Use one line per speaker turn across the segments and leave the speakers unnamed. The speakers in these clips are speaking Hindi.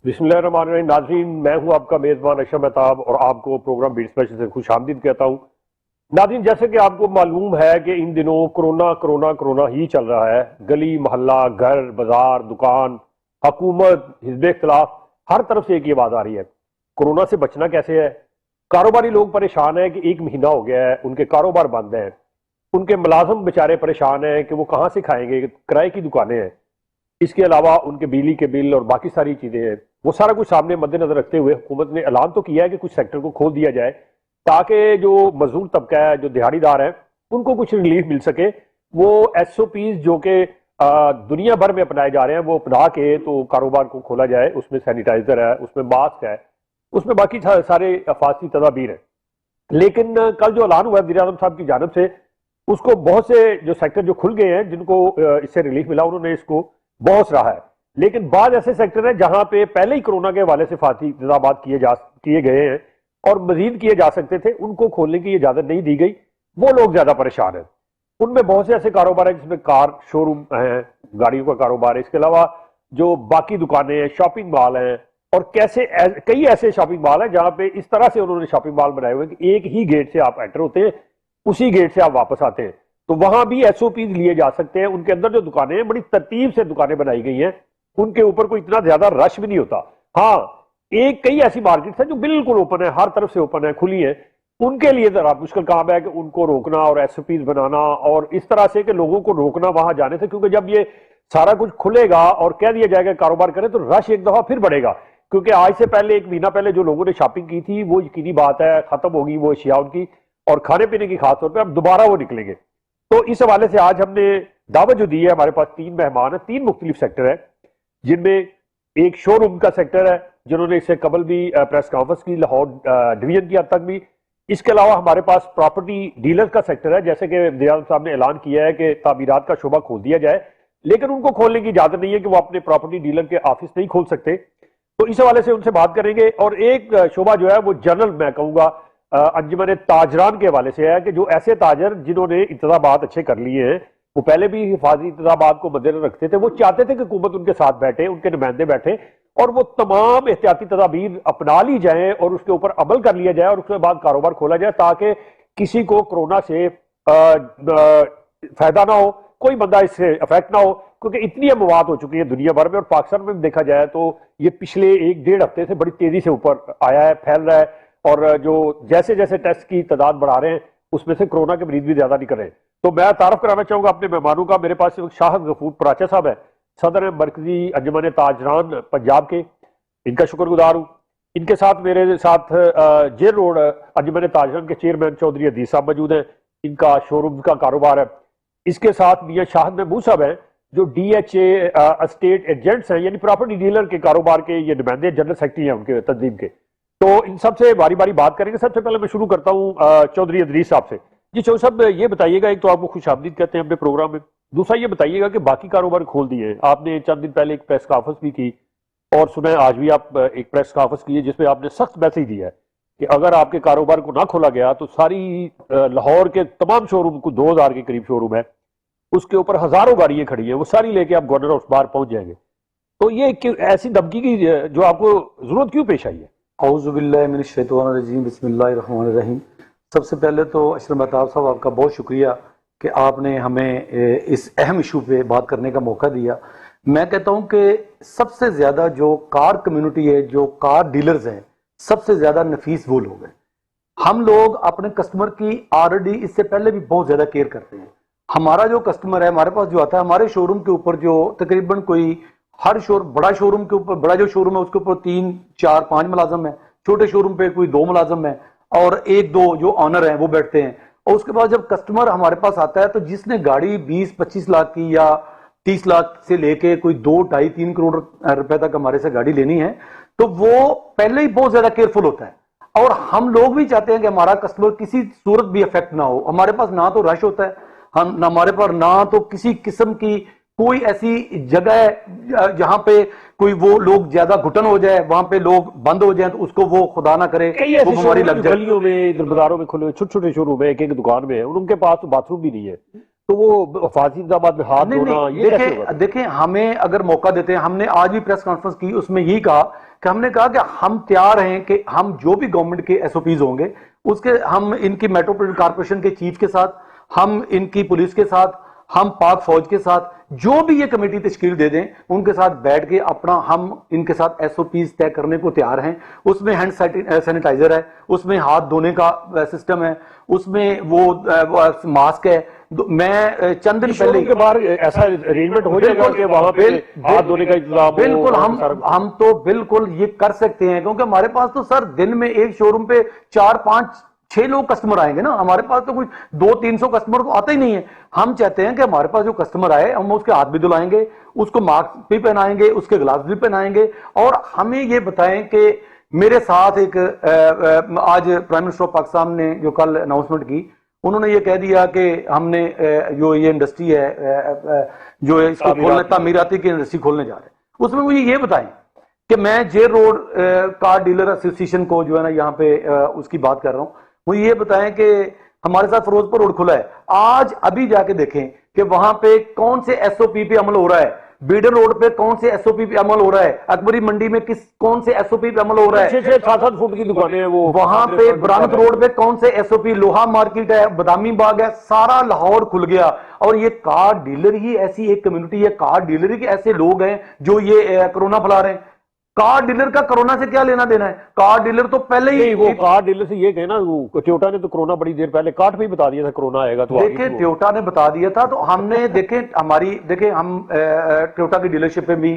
बिस्मिल्लाहिर्रहमानिर्रहीम। नाज़रीन, मैं हूं आपका मेज़बान अशरफ मेहताब और आपको प्रोग्राम बीट स्पेशल से खुशामदीद कहता हूं। नाज़रीन, जैसे कि आपको मालूम है कि इन दिनों कोरोना कोरोना कोरोना ही चल रहा है। गली मोहल्ला, घर बाजार, दुकान, हुकूमत, हिज़्ब इख्तिलाफ, हर तरफ से एक ही आवाज़ आ रही है, कोरोना से बचना कैसे है। कारोबारी लोग परेशान हैं कि 1 महीना हो गया है, उनके कारोबार बंद हैं। उनके मुलाजम बेचारे परेशान हैं कि वो कहाँ से खाएंगे, किराए की दुकानें हैं। इसके अलावा उनके बिजली के बिल और बाकी सारी चीजें हैं, वो सारा कुछ सामने मद्देनजर रखते हुए हुकूमत ने ऐलान तो किया है कि कुछ सेक्टर को खोल दिया जाए ताकि जो मजदूर तबका है, जो दिहाड़ीदार है, उनको कुछ रिलीफ मिल सके। वो SOPs जो कि दुनिया भर में अपनाए जा रहे हैं वो अपना के तो कारोबार को खोला जाए। उसमें सैनिटाइजर है, उसमें मास्क है, उसमें बाकी सारे अफासी तदाबीर है। लेकिन कल जो ऐलान हुआ वज़ीर आज़म साहब की जानब से, उसको बहुत से जो सेक्टर जो खुल गए हैं जिनको इससे रिलीफ मिला, उन्होंने इसको बहुत सराहा है। लेकिन बाद ऐसे सेक्टर हैं जहां पे पहले ही कोरोना के हवाले से फाती इंतजाम किए गए हैं और मजीद किए जा सकते थे, उनको खोलने की इजाजत नहीं दी गई। वो लोग ज्यादा परेशान हैं। उनमें बहुत से ऐसे कारोबार हैं जिसमें कार शोरूम है, गाड़ियों का कारोबार है, इसके अलावा जो बाकी दुकानें हैं, शॉपिंग मॉल हैं, और कई ऐसे शॉपिंग मॉल हैं जहां पे इस तरह से उन्होंने शॉपिंग मॉल बनाए हुए हैं कि एक ही गेट से आप एंटर होते हैं, उसी गेट से आप वापस आते हैं। तो वहां भी SOPs लिए जा सकते हैं। उनके अंदर जो दुकानें हैं, बड़ी तरतीब से दुकानें बनाई गई हैं, उनके ऊपर कोई इतना ज्यादा रश भी नहीं होता। हाँ, कई ऐसी मार्केट्स हैं जो बिल्कुल ओपन है, हर तरफ से ओपन है, खुली है। उनके लिए जरा मुश्किल काम है कि उनको रोकना और SOPs बनाना और इस तरह से कि लोगों को रोकना वहां जाने से, क्योंकि जब ये सारा कुछ खुलेगा और कह दिया जाएगा कारोबार करें तो रश एक दफा फिर बढ़ेगा। क्योंकि आज से पहले 1 महीना पहले जो लोगों ने शॉपिंग की थी वो यकीनी बात है खत्म होगी वो अशिया उनकी, और खाने पीने की खासतौर पर अब दोबारा वो निकलेंगे। तो इस हवाले से आज हमने दावत जो दी है, हमारे पास 3 मेहमान हैं, 3 मुख्तलिफ सेक्टर है, जिनमें एक शोरूम का सेक्टर है जिन्होंने इससे कबल भी प्रेस कॉन्फ्रेंस की, लाहौर डिवीजन की हद तक भी। इसके अलावा हमारे पास प्रॉपर्टी डीलर का सेक्टर है, जैसे कि वज़ीर आज़म साहब ने ऐलान किया है कि तामीरात का शोबा खोल दिया जाए, लेकिन उनको खोलने की इजाजत नहीं है कि वो अपने प्रॉपर्टी डीलर के ऑफिस नहीं खोल सकते। तो इस हवाले से उनसे बात करेंगे। और एक शोबा जो है वो जनरल, मैं कहूंगा, अंजुमन ताजरान के हवाले से है कि जो ऐसे ताजर जिन्होंने इंतजामात अच्छे कर लिए हैं, वो पहले भी हिफाजती इंतजामात को मद्देनजर रखते थे, वो चाहते थे कि हुकूमत उनके साथ बैठे, उनके नुमाइंदे बैठे और वो तमाम एहतियाती तदाबीर अपना ली जाए और उसके ऊपर अमल कर लिया जाए और उसके बाद कारोबार खोला जाए, ताकि किसी को कोरोना से फायदा ना हो, कोई बंदा इससे अफेक्ट ना हो। क्योंकि इतनी अमवात हो चुकी है दुनिया भर में, और पाकिस्तान में भी देखा जाए तो ये पिछले 1-1.5 हफ्ते से बड़ी तेजी से ऊपर आया है, फैल रहा है। और जो जैसे जैसे टेस्ट की तादाद बढ़ा रहे हैं, उसमें से कोरोना के मरीज भी ज्यादा निकल रहे हैं। तो मैं तारफ कराना चाहूंगा अपने मेहमानों का। मेरे पास शाह गफूर पराचा साहब है, सदर मरकजी अंजुमन ताजरान पंजाब के, इनका शुक्रगुजार हूँ। इनके साथ मेरे साथ जेल रोड अंजुमन ताजरान के चेयरमैन चौधरी हदीस साहब मौजूद हैं, इनका शोरूम का कारोबार है। इसके साथ मियां शाहिद महमूद साहब हैं, जो DHA स्टेट एजेंट्स हैं, यानी प्रॉपर्टी डीलर के कारोबार के ये नुमाइंदे, जनरल सेक्रेटरी हैं उनके तंजीम के। तो इन सबसे बारी बारी बात करेंगे। सबसे पहले मैं शुरू करता हूँ चौधरी अदरीस साहब से। जी चौधरी साहब, ये बताइएगा, एक तो आपको खुशामदीद कहते हैं अपने प्रोग्राम में, दूसरा ये बताइएगा कि बाकी कारोबार खोल दिए हैं, आपने चंद दिन पहले एक प्रेस कॉन्फ्रेंस भी की और सुना है आज भी आप एक प्रेस कॉन्फ्रेंस की है जिसमें आपने सख्त मैसेज दिया है कि अगर आपके कारोबार को ना खोला गया तो सारी लाहौर के तमाम शोरूम को 2000 के करीब शोरूम है, उसके ऊपर हजारों गाड़ियां खड़ी हैं, वो सारी लेके आप गवर्नर हाउस बाहर पहुंच जाएंगे। तो ये ऐसी धमकी की जो आपको जरूरत क्यों पेश आई है?
औज़ुबिल्लाहिमिनश्शैतानिर्रजीम, बिस्मिल्लाहिर्रहमानिर्रहीम। सबसे पहले तो अशरफ मेहताब साहब, आपका बहुत शुक्रिया कि आपने हमें इस अहम इशू पे बात करने का मौका दिया। मैं कहता हूं कि सबसे ज्यादा जो कार कम्युनिटी है, जो कार डीलर्स हैं, सबसे ज्यादा नफीस वो लोग हैं। हम लोग अपने कस्टमर की ऑलरेडी इससे पहले भी बहुत ज्यादा केयर करते हैं। हमारा जो कस्टमर है, हमारे पास जो आता है, हमारे शोरूम के ऊपर जो तकरीबन कोई हर बड़ा शोरूम के ऊपर, बड़ा जो शोरूम है उसके ऊपर 3, 4, 5 मुलाजम है, छोटे शोरूम पे कोई 2 मुलाजम है और 1-2 जो ऑनर हैं वो बैठते हैं। और उसके बाद जब कस्टमर हमारे पास आता है तो जिसने गाड़ी 20-25 लाख की या 30 लाख से लेके कोई 2, 2.5, 3 करोड़ रुपए तक हमारे से गाड़ी लेनी है, तो वो पहले ही बहुत ज्यादा केयरफुल होता है। और हम लोग भी चाहते हैं कि हमारा कस्टमर किसी सूरत भी अफेक्ट ना हो। हमारे पास ना तो रश होता है, हम हमारे पास ना तो किसी किस्म की कोई ऐसी जगह है जहां पे कोई वो लोग ज्यादा घुटन हो जाए, वहां पे लोग बंद हो जाए तो उसको वो खुदा ना करे वो बीमारी लग जाए।
गलियों में, बाजारों में खुले छोटे छोटे शोरूम है, एक दुकान में है, उनके पास तो बाथरूम भी नहीं है, तो वो फाजी इंतजामात में हाथ धोना, ये कैसे होगा?
देखें, हमें अगर मौका देते हैं, हमने आज भी प्रेस कॉन्फ्रेंस की, उसमें यही कहा कि हमने कहा कि हम तैयार हैं कि हम जो भी गवर्नमेंट के एसओपीज होंगे उसके, हम इनकी मेट्रोपॉलिटन कॉर्पोरेशन के चीफ के साथ, हम इनकी पुलिस के साथ, हम पाक फौज के साथ, जो भी ये कमेटी तश्कील दे दें उनके साथ बैठ के अपना हम इनके साथ एसओपीज तय करने को तैयार हैं। उसमें हैंड सैनिटाइजर है, उसमें हाथ धोने का सिस्टम है, उसमें वो मास्क है। मैं चंद दिन पहले
के बाहर ऐसा अरेंजमेंट हो जाएगा कि वहां पे हाथ धोने का इंतजाम हो।
बिल्कुल, हम तो बिल्कुल ये कर सकते हैं, क्योंकि हमारे पास तो सर दिन में एक शोरूम पे 4, 5, 6 लोग कस्टमर आएंगे ना। हमारे पास तो कुछ 200-300 कस्टमर तो आता ही नहीं है। हम चाहते हैं कि हमारे पास जो कस्टमर आए हम उसके हाथ भी धुलाएंगे, उसको मास्क भी पहनाएंगे, उसके ग्लव्स भी पहनाएंगे। और हमें ये बताएं कि मेरे साथ एक आज प्राइम मिनिस्टर ऑफ पाकिस्तान ने जो कल अनाउंसमेंट की, उन्होंने ये कह दिया कि हमने जो ये इंडस्ट्री है जो इसको खोलने, तामीराती की इंडस्ट्री खोलने जा रहे हैं, उसमें मुझे ये बताएं कि मैं जे रोड कार डीलर एसोसिएशन को जो है ना यहाँ पे उसकी बात कर रहा हूँ। मुझे ये बताएं कि हमारे साथ फिरोजपुर रोड खुला है, आज अभी जाके देखें कि वहां पे कौन से एसओपी पे अमल हो रहा है, बीडर रोड पे कौन से एसओपी पे अमल हो रहा है, अकबरी मंडी में कौन से एसओपी पे अमल हो रहा है,
6-7 फुट की दुकानें हैं वो,
वहां पे बरामद रोड पे कौन से एसओपी, लोहा मार्केट है, बदामी बाग है, सारा लाहौर खुल गया। और ये कार डीलर ही ऐसी एक कम्युनिटी है, कार डीलर ही के ऐसे लोग हैं जो ये कोरोना फैला रहे हैं। कार डीलर का कोरोना से क्या लेना देना है? कार डीलर तो पहले ही,
वो कार डीलर से ये कहना, टोयोटा ने तो कोरोना बड़ी देर पहले काट पे ही बता दिया था कोरोना आएगा। तो
देखे टोयोटा ने बता दिया था, तो हमने देखे हम टोयोटा की डीलरशिप में भी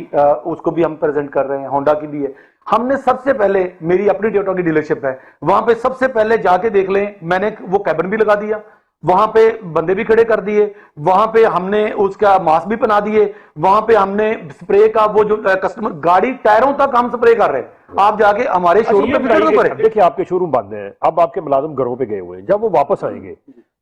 उसको भी हम प्रेजेंट कर रहे हैं, होंडा की भी है। हमने सबसे पहले, मेरी अपनी टोयोटा की डीलरशिप है, वहां पे सबसे पहले जाके देख लें, मैंने वो कैबिन भी लगा दिया, वहां पे बंदे भी खड़े कर दिए, वहां पे हमने उसका मास्क भी पहना दिए, वहां पे हमने स्प्रे का वो जो कस्टमर गाड़ी टायरों तक हम स्प्रे कर रहे हैं। आप जाके हमारे शोरूम पे विजिट करें।
देखिए आपके शोरूम बंद हैं, अब आपके मुलाजिम घरों पे गए हुए हैं, जब वो वापस आएंगे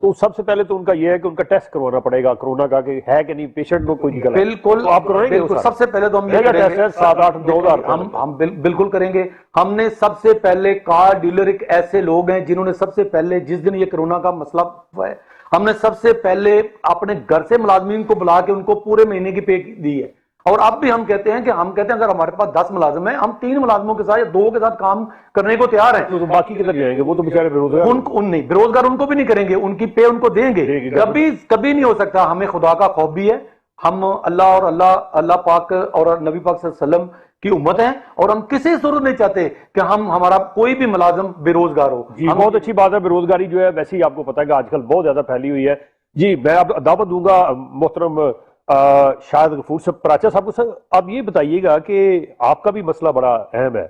तो सबसे पहले तो उनका यह है कि उनका टेस्ट करवाना पड़ेगा कोरोना का, कि है कि नहीं, पेशेंट को कोई निकला।
बिल्कुल,
तो आप करवाएंगे?
बिल्कुल, सबसे पहले तो हम ये करेंगे,
7-8-2000
हम बिल्कुल करेंगे। हमने सबसे पहले, कार डीलर एक ऐसे लोग हैं जिन्होंने सबसे पहले, जिस दिन ये कोरोना का मसला हुआ है, हमने सबसे पहले अपने घर से मुलाजमीन को बुला के उनको पूरे महीने की पे दी है। और अब भी हम कहते हैं अगर हमारे पास 10 मुलाजिम है, हम 3 मुलाजिमों के साथ या 2 के साथ काम करने को तैयार हैं।
तो बाकी किधर जाएंगे? वो तो बेचारे बेरोजगार,
नहीं, बेरोजगार उनको भी नहीं करेंगे, उनकी पे उनको देंगे। कभी नहीं हो सकता। हमें खुदा का खौफ भी है, हम अल्लाह पाक और नबी पाक सल्लल्लाहु अलैहि वसल्लम की उम्मत है, और हम किसी सूरत नहीं चाहते कि हमारा कोई भी मुलाजिम बेरोजगार हो।
जी, बहुत अच्छी बात है। बेरोजगारी जो है वैसे ही आपको पता है कि आजकल बहुत ज्यादा फैली हुई है। जी, मैं अब दावत दूंगा मोहतरम शाहिद गफूर साहब, प्राचा साहब को। सर आप ये बताइएगा कि आपका भी मसला बड़ा अहम है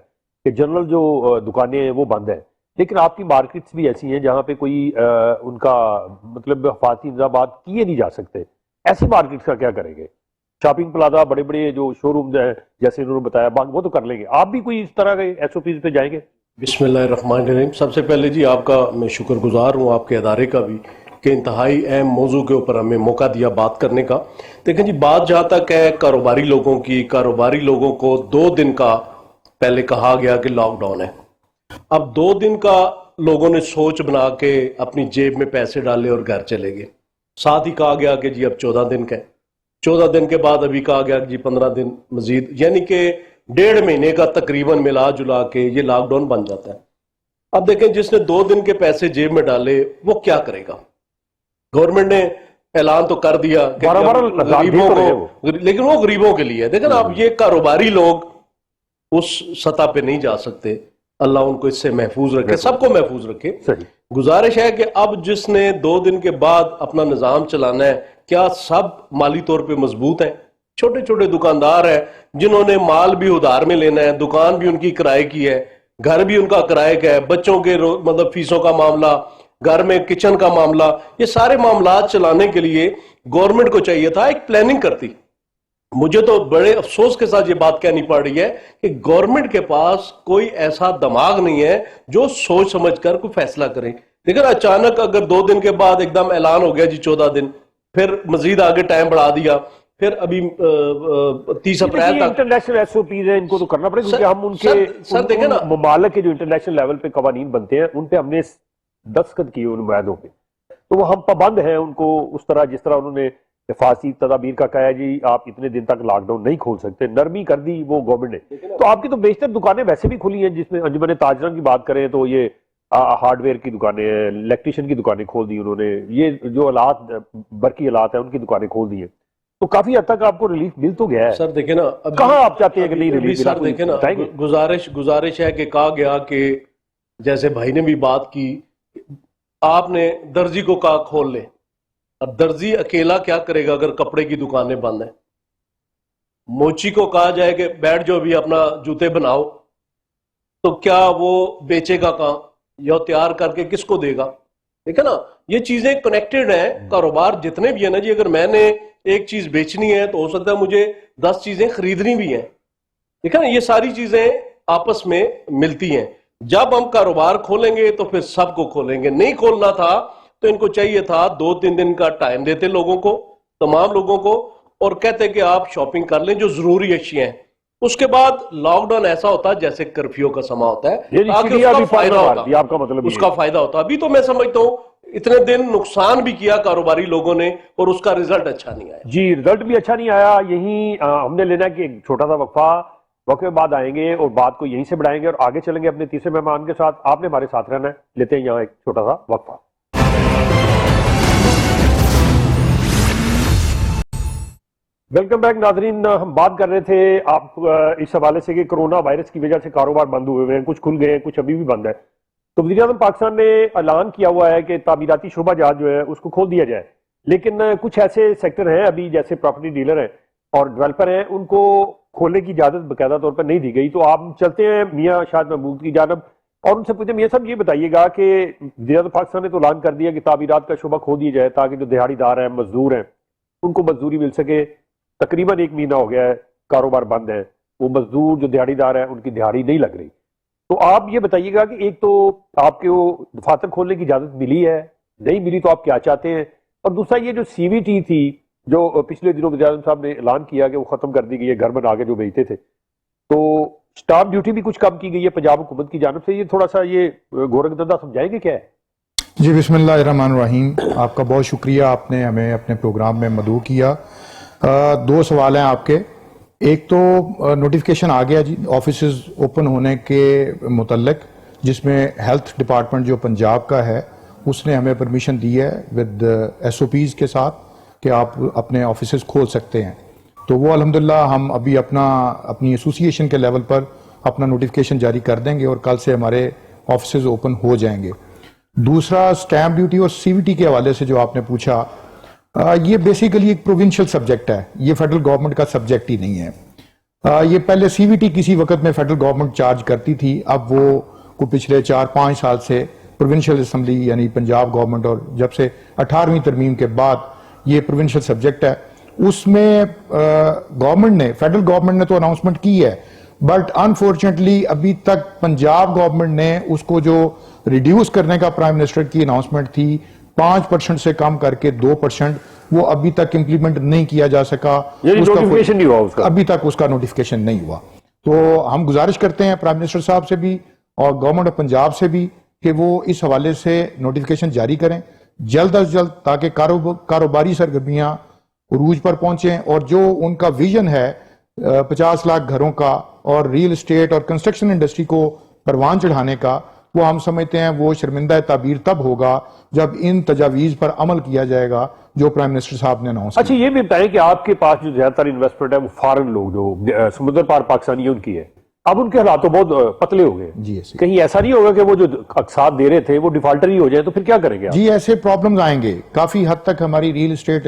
कि जनरल जो दुकानें हैं वो बंद है, लेकिन आपकी मार्केट्स भी ऐसी हैं जहां पे कोई उनका मतलब हिफाजती इंतजाम किए नहीं जा सकते। ऐसी मार्केट्स का क्या करेंगे? शॉपिंग प्लाजा, बड़े बड़े जो शोरूम हैं जैसे उन्होंने बताया, वो तो कर लेंगे, आप भी कोई इस तरह के एसओपीज पे जाएंगे?
बिस्मिल्लाहिर्रहमानिर्रहीम। सबसे पहले जी आपका मैं शुक्रगुजार हूँ, आपके अदारे का भी, कि इंतहाई अहम मौजू के ऊपर हमें मौका दिया बात करने का। देखें जी, बात जहाँ तक है कारोबारी लोगों की, कारोबारी लोगों को 2 दिन का पहले कहा गया कि लॉकडाउन है। अब 2 दिन का लोगों ने सोच बना के अपनी जेब में पैसे डाले और घर चले गए। साथ ही कहा गया कि जी अब 14 दिन का है। 14 दिन के बाद अभी कहा गया कि जी 15 दिन मजीद, यानी कि 1.5 महीने का तकरीबन मिला जुला के ये लॉकडाउन बन जाता है। अब देखें, जिसने 2 दिन के पैसे जेब में डाले वो क्या करेगा? गवर्नमेंट ने ऐलान तो कर दिया कि गरीबों को, लेकिन वो गरीबों के लिए है। देखें ना, अब ये कारोबारी लोग उस सतह पे नहीं जा सकते। अल्लाह उनको इससे महफूज रखे, सबको महफूज रखे। गुजारिश है कि अब जिसने 2 दिन के बाद अपना निजाम चलाना है, क्या सब माली तौर पे मजबूत हैं? छोटे छोटे दुकानदार हैं जिन्होंने माल भी उधार में लेना है, दुकान भी उनकी किराए की है, घर भी उनका किराए का है, बच्चों के मतलब फीसों का मामला, घर में किचन का मामला, ये सारे मामला चलाने के लिए गवर्नमेंट को चाहिए था एक प्लानिंग करती। मुझे तो बड़े अफसोस के साथ ये बात कहनी पड़ रही है कि गवर्नमेंट के पास कोई ऐसा दिमाग नहीं है जो सोच समझ कर कोई फैसला करे। लेकिन अचानक अगर 2 दिन के बाद एकदम ऐलान हो गया जी 14 दिन, फिर मजीद आगे टाइम बढ़ा दिया, फिर अभी 30 अप्रैल तक
इंटरनेशनल एसओपीज है, इनको तो करना पड़ेगा, क्योंकि हम उनके
देखें ना,
ममालिक के जो इंटरनेशनल लेवल पे कवानीन बनते हैं उन पे हमने दस्तखत किए उन मुआहदों पे, तो वो हम पाबंद हैं उनको उस तरह जिस तरह उन्होंने हिफाजती तदाबीर का कहा है जी आप इतने दिन तक लॉकडाउन नहीं खोल सकते, नरमी कर दी वो गवर्नमेंट ने। तो आपकी तो बेशतर दुकानें वैसे भी खुली हैं, जिसमें अंजुमन ताजरा की बात करें तो ये हार्डवेयर की दुकानें हैं, इलेक्ट्रिशियन की दुकानें खोल दी उन्होंने, ये जो हालात बरकी हालात है उनकी दुकानें खोल दी हैं, तो काफी हद तक आपको रिलीफ मिल तो गया है।
सर देखे ना,
कहाँ आप चाहते हैं कि नहीं रिलीफ मिला?
सर देखे ना, गुजारिश है कि कहा गया कि जैसे भाई ने भी बात की, आपने दर्जी को कहा खोल ले, अब दर्जी अकेला क्या करेगा अगर कपड़े की दुकानें बंद हैं? मोची को कहा जाए कि बैठ जाओ भी अपना जूते बनाओ, तो क्या वो बेचेगा कहाँ या तैयार करके किसको देगा? ठीक है ना, ये चीजें कनेक्टेड हैं। कारोबार जितने भी है ना जी, अगर मैंने एक चीज बेचनी है तो हो सकता है मुझे 10 चीजें खरीदनी भी हैं। ठीक है ना, ये सारी चीजें आपस में मिलती हैं। जब हम कारोबार खोलेंगे तो फिर सबको खोलेंगे। नहीं खोलना था तो इनको चाहिए था 2-3 दिन का टाइम देते लोगों को, तमाम लोगों को, और कहते कि आप शॉपिंग कर लें जो जरूरी अशियां हैं। उसके बाद लॉकडाउन ऐसा होता है जैसे कर्फ्यू का समा होता है, ताकि उसका फायदा होता,
आपका मतलब
उसका फायदा होता। अभी तो मैं समझता हूं इतने दिन नुकसान भी किया कारोबारी लोगों ने और उसका रिजल्ट अच्छा नहीं आया।
जी, रिजल्ट भी अच्छा नहीं आया। यही हमने लेना कि एक छोटा सा वक्फा, वक्फे बाद आएंगे और बात को यहीं से बढ़ाएंगे और आगे चलेंगे अपने तीसरे मेहमान के साथ। आपने हमारे साथ रहना है। लेते हैं यहाँ एक छोटा सा वक्फा। वेलकम बैक नाजरीन। हम बात कर रहे थे आप इस हवाले से कि कोरोना वायरस की वजह से कारोबार बंद हुए हैं, कुछ खुल गए हैं, कुछ अभी भी बंद है। तो वज़ीर-ए-आज़म पाकिस्तान ने ऐलान किया हुआ है कि तामीराती शोबा जहाज जो है उसको खोल दिया जाए, लेकिन कुछ ऐसे सेक्टर हैं अभी, जैसे प्रॉपर्टी डीलर हैं और डेवलपर हैं, उनको खोलने की इजाजत बाकायदा तौर पर नहीं दी गई। तो आप चलते हैं मियाँ शाद महमूद की जानब और उनसे पूछते, मियाँ साहब ये बताइएगा कि वज़ीर-ए-आज़म पाकिस्तान ने तो ऐलान कर दिया कि तामीरात का शोबा खोल दिया जाए ताकि जो दिहाड़ीदार हैं, मजदूर हैं, उनको मजदूरी मिल सके। तकरीबन 1 महीना हो गया है कारोबार बंद है, वो मजदूर जो दिहाड़ीदार है उनकी दिहाड़ी नहीं लग रही। तो आप ये बताइएगा कि एक तो आपके वो दफातर खोलने की इजाजत मिली है, नहीं मिली तो आप क्या चाहते हैं? और दूसरा ये जो CVT थी जो पिछले दिनों वज़ीर-ए-आज़म साहब ने ऐलान किया कि वो खत्म कर दी गई है, घर बना के जो बेचते थे, तो स्टाम्प ड्यूटी भी कुछ कम की गई है पंजाब हुकूमत की जानब से। ये थोड़ा सा ये गोरखधंधा समझाएंगे क्या है?
जी, बिस्मिल्लाहिर्रहमानिर्रहीम। आपका बहुत शुक्रिया, आपने हमें अपने प्रोग्राम में मदऊ किया। 2 सवाल हैं आपके। एक तो नोटिफिकेशन आ गया जी ऑफिसेज ओपन होने के मुतल्लिक, जिसमें हेल्थ डिपार्टमेंट जो पंजाब का है उसने हमें परमिशन दी है विद SOPs के साथ कि आप अपने ऑफिसेज खोल सकते हैं। तो वो अल्हम्दुलिल्लाह हम अभी अपनी एसोसिएशन के लेवल पर अपना नोटिफिकेशन जारी कर देंगे और कल से हमारे ऑफिसेज ओपन हो जाएंगे। दूसरा, स्टैम्प ड्यूटी और CVT के हवाले से जो आपने पूछा, ये बेसिकली एक प्रोविंशियल सब्जेक्ट है, ये फेडरल गवर्नमेंट का सब्जेक्ट ही नहीं है। ये पहले CVT किसी वक्त में फेडरल गवर्नमेंट चार्ज करती थी, अब वो को पिछले 4-5 साल से प्रोविंशियल असम्बली यानी पंजाब गवर्नमेंट, और जब से 18वीं तरमीम के बाद ये प्रोविंशियल सब्जेक्ट है, उसमें गवर्नमेंट ने, फेडरल गवर्नमेंट ने तो अनाउंसमेंट की है, बट अनफॉर्चुनेटली अभी तक पंजाब गवर्नमेंट ने उसको जो रिड्यूस करने का प्राइम मिनिस्टर की अनाउंसमेंट थी 5% से कम करके 2%, वो अभी तक इंप्लीमेंट नहीं किया जा सका।
नोटिफिकेशन नहीं हुआ उसका,
अभी तक उसका नोटिफिकेशन नहीं हुआ। तो हम गुजारिश करते हैं प्राइम मिनिस्टर साहब से भी और गवर्नमेंट ऑफ पंजाब से भी कि वो इस हवाले से नोटिफिकेशन जारी करें जल्द अज जल्द, ताकि कारोबारी सरगर्मियां उरूज पर पहुंचे और जो उनका विजन है 50 लाख घरों का और रियल एस्टेट और कंस्ट्रक्शन इंडस्ट्री को परवान चढ़ाने का, वो हम समझते हैं वो शर्मिंदा ताबीर तब होगा जब इन तजावीज पर अमल किया जाएगा जो प्राइम मिनिस्टर साहब ने अनाउंस किया।
अच्छा, ये भी बताएं कि आपके पास जो ज्यादातर इन्वेस्टमेंट है वो फॉरेन लोग जो समुद्र पार पाकिस्तानी उनकी है, अब उनके हालात तो बहुत पतले हो गए
जी।
कहीं ऐसा नहीं होगा कि वो जो अक्साद दे रहे थे वो डिफॉल्टर ही हो जाए, तो फिर क्या करेंगे आप?
जी, ऐसे प्रॉब्लम्स आएंगे। काफी हद तक हमारी रियल एस्टेट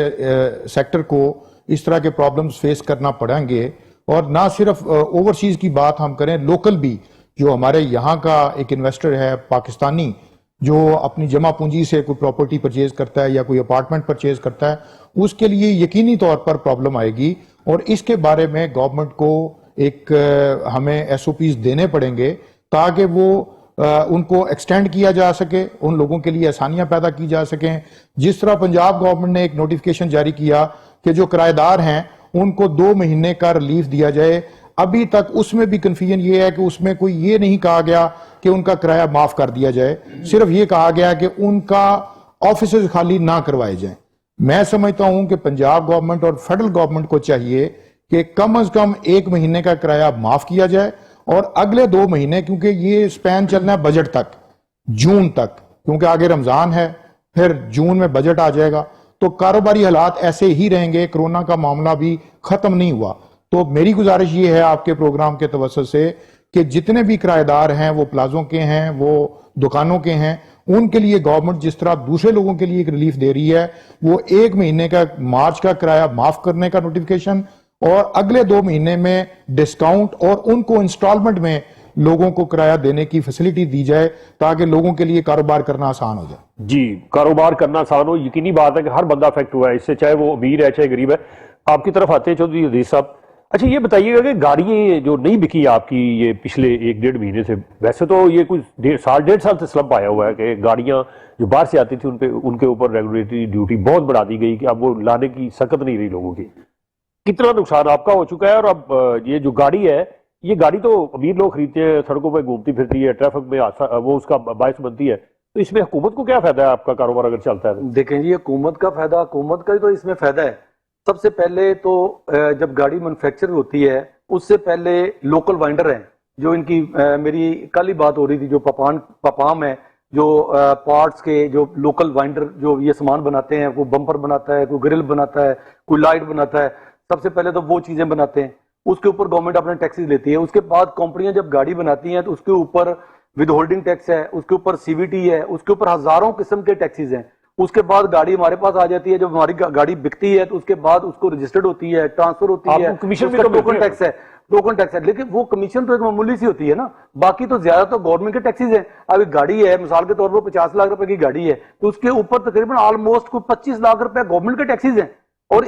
सेक्टर को इस तरह के प्रॉब्लम्स फेस करना पड़ेंगे। और ना सिर्फ ओवरसीज की बात हम करें, लोकल भी जो हमारे यहाँ का एक इन्वेस्टर है पाकिस्तानी, जो अपनी जमा पूंजी से कोई प्रॉपर्टी परचेज करता है या कोई अपार्टमेंट परचेज करता है, उसके लिए यकीनी तौर पर प्रॉब्लम आएगी। और इसके बारे में गवर्नमेंट को एक हमें SOPs देने पड़ेंगे ताकि वो उनको एक्सटेंड किया जा सके, उन लोगों के लिए आसानियां पैदा की जा सकें। जिस तरह पंजाब गवर्नमेंट ने एक नोटिफिकेशन जारी किया कि जो किराएदार हैं उनको 2 महीने का रिलीफ दिया जाए, अभी तक उसमें भी कंफ्यूजन ये है कि उसमें कोई ये नहीं कहा गया कि उनका किराया माफ कर दिया जाए, सिर्फ ये कहा गया कि उनका ऑफिस खाली ना करवाए जाएं। मैं समझता हूं कि पंजाब गवर्नमेंट और फेडरल गवर्नमेंट को चाहिए कि कम से कम 1 महीने का किराया माफ किया जाए और अगले 2 महीने, क्योंकि ये स्पैन चलना है बजट तक, जून तक, क्योंकि आगे रमजान है, फिर जून में बजट आ जाएगा, तो कारोबारी हालात ऐसे ही रहेंगे। कोरोना का मामला भी खत्म नहीं हुआ। तो मेरी गुजारिश ये है आपके प्रोग्राम के तवज्जुह से कि जितने भी किराएदार हैं, वो प्लाजों के हैं, वो दुकानों के हैं, उनके लिए गवर्नमेंट जिस तरह दूसरे लोगों के लिए एक रिलीफ दे रही है, वो 1 महीने का मार्च का किराया माफ करने का नोटिफिकेशन और अगले 2 महीने में डिस्काउंट और उनको इंस्टॉलमेंट में लोगों को किराया देने की फैसिलिटी दी जाए ताकि लोगों के लिए कारोबार करना आसान हो जाए।
जी, कारोबार करना आसान हो, यकीनी बात है कि हर बंदा अफेक्ट हुआ है इससे, चाहे वो अमीर है चाहे गरीब है। आपकी तरफ आते हैं चौधरी अजीज साहब। अच्छा, ये बताइएगा कि गाड़ियां जो नहीं बिकी आपकी ये पिछले 1-1.5 महीने से, वैसे तो ये कुछ 1.5 साल से स्लम्प आया हुआ है कि गाड़ियां जो बाहर से आती थी उनके ऊपर रेगुलेटरी ड्यूटी बहुत बढ़ा दी गई कि अब वो लाने की सकत नहीं रही लोगों की। कितना नुकसान आपका हो चुका है? और अब ये जो गाड़ी है, ये गाड़ी तो अमीर लोग खरीदते हैं, सड़कों पर घूमती फिरती है, ट्रैफिक में वो उसका बायस बनती है, तो इसमें हुकूमत को क्या फायदा है? आपका कारोबार अगर चलता है तो?
देखें जी, हुकूमत का फायदा, हुकूमत का तो इसमें फायदा है। सबसे पहले तो जब गाड़ी मैन्युफैक्चर होती है उससे पहले लोकल वाइंडर हैं जो इनकी मेरी कल ही बात हो रही थी, जो पपाम है, जो पार्ट्स के जो लोकल वाइंडर जो ये सामान बनाते हैं, कोई बम्पर बनाता है, कोई ग्रिल बनाता है, कोई लाइट बनाता है, सबसे पहले तो वो चीजें बनाते हैं, उसके ऊपर गवर्नमेंट अपने टैक्सेस लेती है। उसके बाद कंपनियां जब गाड़ी बनाती हैं तो उसके ऊपर विद होल्डिंग टैक्स है, उसके ऊपर सीवीटी है, उसके ऊपर हजारों किस्म के टैक्सेस हैं। उसके बाद गाड़ी हमारे पास आ जाती है, जब हमारी गाड़ी बिकती है तो उसके बाद उसको रजिस्टर्ड होती है, ट्रांसफर होती है,
कमीशन भी
टोकन टैक्स है, टोकन टैक्स है। लेकिन वो कमीशन तो एक मामूली सी होती है ना, बाकी तो ज्यादा तो गवर्नमेंट के टैक्सेस हैं। अब एक गाड़ी है, मिसाल के तौर पर 50 लाख रुपए की गाड़ी है, तो उसके ऊपर तकरीबन ऑलमोस्ट कोई 25 लाख रुपए गवर्नमेंट के टैक्सेस हैं। और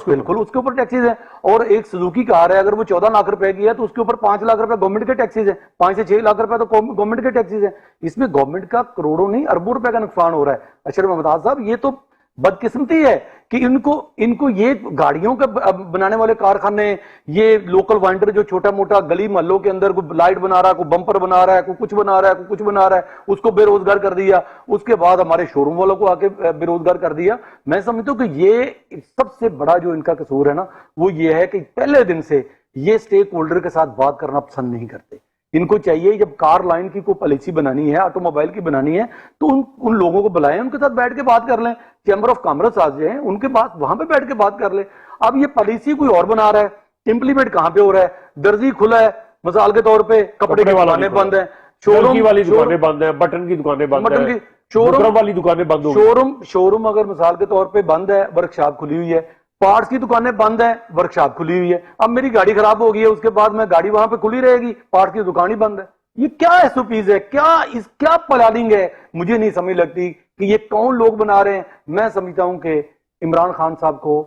बिल्कुल उसके ऊपर टैक्सेस है। और एक सुजुकी कार है, अगर वो 14 लाख रुपए की है तो उसके ऊपर 5 लाख रुपए गवर्नमेंट के टैक्सेस है, 5 से 6 लाख रुपए तो गवर्नमेंट के टैक्सेस है। इसमें गवर्नमेंट का करोड़ों नहीं अरबों रुपए का नुकसान हो रहा है। अशरफ मुमताज साहब, ये तो बदकिस्मती है कि इनको ये गाड़ियों के बनाने वाले कारखाने, ये लोकल वाइंडर जो छोटा मोटा गली मोहल्लों के अंदर कोई लाइट बना रहा है, कोई बम्पर बना रहा है, कोई कुछ बना रहा है, कोई कुछ बना रहा है, उसको बेरोजगार कर दिया। उसके बाद हमारे शोरूम वालों को आके बेरोजगार कर दिया। मैं समझता हूं कि ये सबसे बड़ा जो इनका कसूर है ना, वो ये है कि पहले दिन से ये स्टेक होल्डर के साथ बात करना पसंद नहीं करते। इनको चाहिए जब कार लाइन की कोई पॉलिसी बनानी है, ऑटोमोबाइल की बनानी है, तो उन लोगों को बुलाएं, उनके साथ बैठ के बात कर लें, चैम्बर ऑफ कॉमर्स आ जाए, उनके पास वहां पे बैठ के बात कर ले। अब ये पॉलिसी कोई और बना रहा है, इंप्लीमेंट कहां पे हो रहा है? दर्जी खुला है, मिसाल के तौर पे कपड़े की दुकानें बंद है,
शोरूम वाली दुकानें बंद है, बटन की दुकानें बंद है, शोरूम वाली दुकानें बंद हो गई।
शोरूम अगर मिसाल के तौर पे बंद है, वर्कशॉप खुली हुई है, पार्ट्स की दुकानें बंद है, वर्कशॉप खुली हुई है। अब मेरी गाड़ी खराब हो गई है, उसके बाद मैं गाड़ी वहां पे खुली रहेगी, पार्ट्स की दुकान ही बंद है। ये क्या एसओपीज है? क्या प्लानिंग है? मुझे नहीं समझ लगती कि ये कौन लोग बना रहे हैं। मैं समझता हूं कि इमरान खान साहब को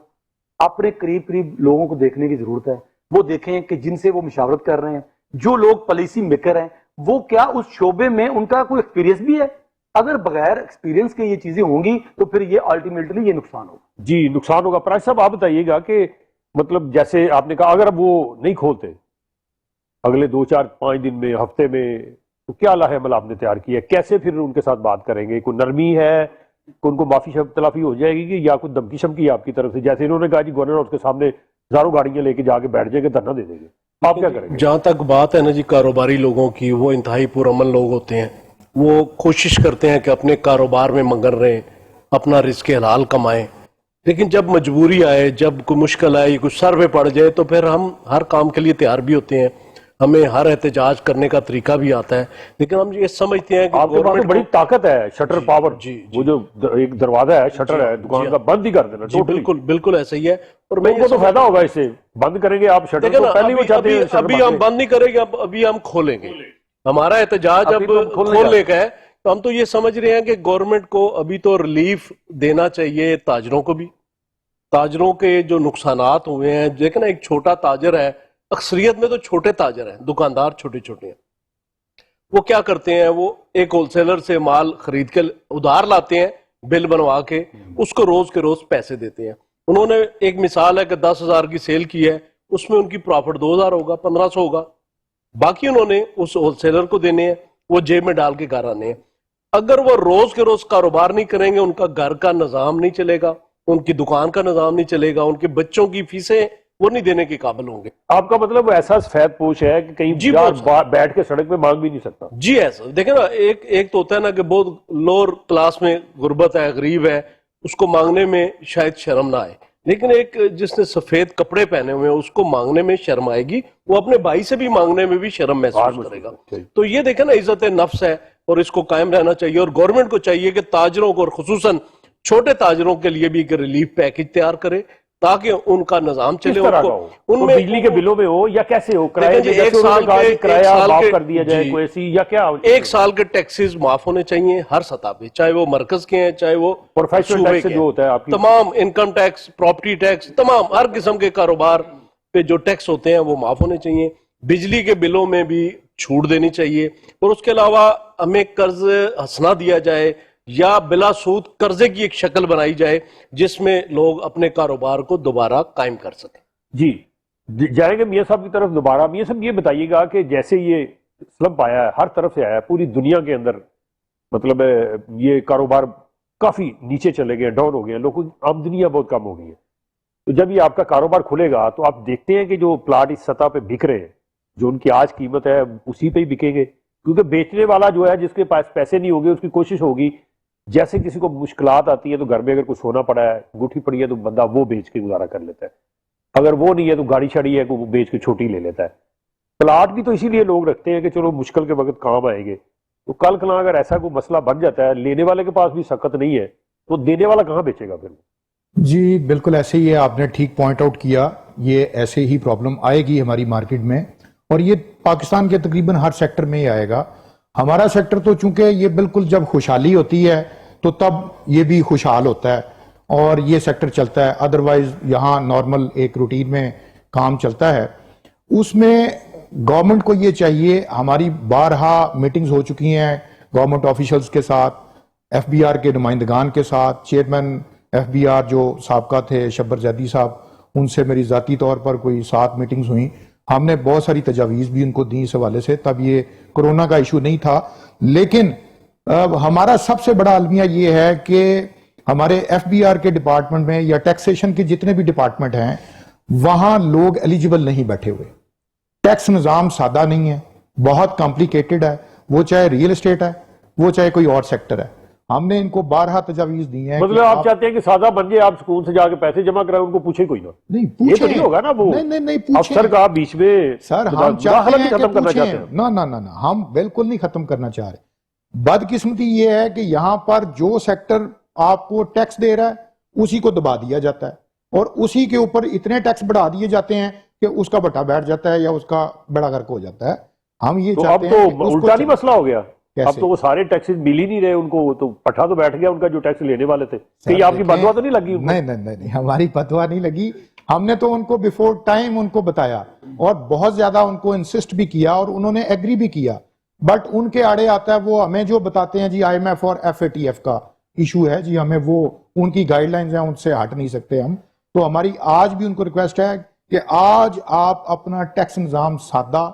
अपने करीब करीब लोगों को देखने की जरूरत है। वो देखें कि जिनसे वो मुशावरत कर रहे हैं, जो लोग पॉलिसी मेकर हैं, वो क्या उस शोबे में उनका कोई एक्सपीरियंस भी है? अगर बगैर एक्सपीरियंस के ये चीजें होंगी तो फिर ये अल्टीमेटली ये नुकसान होगा।
जी, नुकसान होगा। प्राइस साहब, आप बताइएगा कि मतलब जैसे आपने कहा, अगर अब वो नहीं खोलते अगले 2-4-5 दिन में, हफ्ते में, तो क्या लाहेमल आपने तैयार किया? कैसे फिर उनके साथ बात करेंगे? कोई नरमी है, उनको माफी तलाफी हो जाएगी कि या कोई धमकी शमकी आपकी तरफ से? जैसे इन्होंने कहा जी गवर्नर हाउस के सामने हजारों गाड़ियां लेके जाके बैठ जाएंगे, धरना दे देंगे, आप क्या करेंगे?
जहां तक बात है ना जी कारोबारी लोगों की, वो इंतहाई पुरअमन लोग होते हैं। वो कोशिश करते हैं कि अपने कारोबार में मगन रहें, अपना रिस्क हलाल कमाएं, लेकिन जब मजबूरी आए, जब कोई मुश्किल आए, कुछ सर पे पड़ जाए, तो फिर हम हर काम के लिए तैयार भी होते हैं, हमें हर एहतजाज करने का तरीका भी आता है। लेकिन हम ये समझते हैं कि
आपके पास तो बड़ी ताकत है, शटर पावर।
जी,
वो जो एक दरवाजा है, शटर है दुकान का, बंद ही कर देना।
जी बिल्कुल ऐसा ही है। और मैं
उनको तो फायदा होगा इससे, बंद करेंगे आप शटर
देखिए
को,
ना,
पहले वो चाहते हैं
अभी हम बंद नहीं करेंगे, अभी हम खोलेंगे। हमारा एहतजाज अब खोलने का है, तो हम तो ये समझ रहे हैं कि गवर्नमेंट को अभी तो रिलीफ देना चाहिए ताजरों को भी। ताजरों के जो नुकसानात हुए हैं, देखना एक छोटा ताजर है, अक्सरियत में तो छोटे ताजर हैं, दुकानदार छोटे छोटे हैं, वो क्या करते हैं, वो एक होलसेलर से माल खरीद के उधार लाते हैं, बिल बनवा के उसको रोज के रोज पैसे देते हैं। उन्होंने एक मिसाल है कि 10,000 की सेल की है, उसमें उनकी प्रॉफिट 2,000 होगा, 1,500 होगा, बाकी उन्होंने उस होलसेलर को देने हैं, वो जेब में डाल के घर आने हैं। अगर वो रोज के रोज कारोबार नहीं करेंगे, उनका घर का निजाम नहीं चलेगा, उनकी दुकान का निजाम नहीं चलेगा, उनके बच्चों की फीसें वो नहीं देने के काबिल होंगे।
आपका मतलब वो ऐसा सफेद पोश है कि कहीं
जी,
यार
बहुत
बैठ के सड़क पे मांग भी नहीं सकता।
जी ऐसा देखे ना, एक तो होता है ना कि बहुत लोअर क्लास में गुर्बत है, गरीब है, उसको मांगने में शायद शर्म ना आए, लेकिन एक जिसने सफेद कपड़े पहने हुए हैं उसको मांगने में शर्म आएगी, वो अपने भाई से भी मांगने में भी शर्म महसूस करेगा। तो ये देखे ना, इज्जत नफ्स है और इसको कायम रहना चाहिए। और गवर्नमेंट को चाहिए कि ताजरों को और खुसूसन छोटे ताजरों के लिए भी एक रिलीफ पैकेज तैयार करे ताकि उनका निजाम
किस
चले।
तरह का हो?
उनमें
बिजली के बिलों में हो या कैसे हो? किराए
देखें जी,
जैसे
एक
उन्होंने
साल
कहा
के-
कि
एक
किराया
साल
माफ
के-
कर दिया जाए,
जी।
कोई ऐसी या क्या?
एक साल के टैक्सेस माफ होने चाहिए हर सतह पे, चाहे वो मरकज के हैं चाहे वो
प्रोफेशनल
सूबे
टैक्स
के
जो
हैं।
होता है आपकी,
तमाम इनकम टैक्स, प्रॉपर्टी टैक्स, तमाम हर किस्म के कारोबार पे जो टैक्स होते हैं वो माफ होने चाहिए। बिजली के बिलों में भी छूट देनी चाहिए और उसके अलावा हमें कर्ज हंसना दिया जाए या बिला सूद कर्जे की एक शक्ल बनाई जाए जिसमें लोग अपने कारोबार को दोबारा कायम कर सकें।
जी जाएंगे मियां साहब की तरफ दोबारा। मियां साहब ये बताइएगा कि जैसे ये स्लम्प आया है, हर तरफ से आया है, पूरी दुनिया के अंदर, मतलब ये कारोबार काफी नीचे चले गए, डाउन हो गए, लोगों की आमदनियां बहुत कम हो गई है। तो जब ये आपका कारोबार खुलेगा तो आप देखते हैं कि जो प्लाट इस सतह पे बिक रहे हैं, जो उनकी आज कीमत है उसी पे ही बिकेंगे, क्योंकि बेचने वाला जो है जिसके पास पैसे नहीं होंगे उसकी कोशिश होगी, जैसे किसी को मुश्किलात आती है तो घर में अगर कुछ सोना पड़ा है, अंगूठी पड़ी है, तो बंदा वो बेच के गुजारा कर लेता है। अगर वो नहीं है तो गाड़ी छड़ी है, वो बेच के छोटी ले लेता है। प्लाट भी तो इसीलिए लोग रखते हैं कि चलो मुश्किल के वक्त काम आएंगे। तो कल कल अगर ऐसा कोई मसला बन जाता है, लेने वाले के पास भी सकत नहीं है, तो देने वाला कहाँ बेचेगा फिर?
जी बिल्कुल ऐसे ही है, आपने ठीक पॉइंट आउट किया। ये ऐसे ही प्रॉब्लम आएगी हमारी मार्केट में और ये पाकिस्तान के तकरीबन हर सेक्टर में ही आएगा। हमारा सेक्टर तो चूंकि ये बिल्कुल जब खुशहाली होती है तो तब ये भी खुशहाल होता है और ये सेक्टर चलता है, अदरवाइज यहाँ नॉर्मल एक रूटीन में काम चलता है। उसमें गवर्नमेंट को ये चाहिए, हमारी बारहा मीटिंग्स हो चुकी हैं गवर्नमेंट ऑफिशियल्स के साथ, एफबीआर के नुमाइंदगान के साथ, चेयरमैन एफबीआर जो साबका थे शब्बर जैदी साहब, उनसे मेरी जाती तौर पर कोई 7 मीटिंग्स हुई। हमने बहुत सारी तजावीज़ भी उनको दी इस हवाले से, तब ये कोरोना का इशू नहीं था। लेकिन हमारा सबसे बड़ा अलमिया ये है कि हमारे एफबीआर के डिपार्टमेंट में या टैक्सेशन के जितने भी डिपार्टमेंट हैं वहां लोग एलिजिबल नहीं बैठे हुए। टैक्स निज़ाम सादा नहीं है, बहुत कॉम्प्लिकेटेड है, वो चाहे रियल एस्टेट है, वो चाहे कोई और सेक्टर है। हमने इनको 12 तजावीज दी हैं।
मतलब आप चाहते हैं कि सादा बन जाए, आप सुकून से जाके पैसे जमा कराएं, उनको पूछे कोई ना?
नहीं
ये
पूछे
तो नहीं होगा ना, वो
नहीं पूछे
अफसर का बीच में
सर, हम
मुदाखलत
चाहते
ही
हैं
खत्म
कि
करना चाहते
पूछें।
हैं।
ना ना ना ना, हम बिल्कुल नहीं खत्म करना चाह रहे। बदकिस्मती ये है कि यहां पर जो सेक्टर आपको टैक्स दे रहा है उसी को दबा दिया जाता है और उसी के ऊपर इतने टैक्स बढ़ा दिए जाते हैं कि उसका बटा बैठ जाता है या उसका बड़ा गर्क हो जाता है। हम ये
तो अब
चाहते हैं कि
तो
उसको
उल्टा नहीं मसला हो गया? अब
कैसे?
तो वो सारे टैक्सेस मिल ही नहीं रहे उनको, वो तो पट्टा तो बैठ गया उनका जो टैक्स लेने वाले थे।
सर,
कहीं आपकी
देखें,
बदवा तो नहीं लगी उनको?
नहीं नहीं नहीं नहीं, हमारी फतवा नहीं लगी। हमने तो उनको बिफोर टाइम उनको बताया और बहुत ज्यादा उनको इंसिस्ट भी किया और उन्होंने एग्री भी किया, बट उनके आड़े आता है वो हमें जो बताते हैं जी IMF और FATF का इशू है जी, हमें वो उनकी गाइडलाइंस हैं, उनसे हट नहीं सकते हम। तो हमारी आज भी उनको रिक्वेस्ट है कि आज आप अपना टैक्स निज़ाम सादा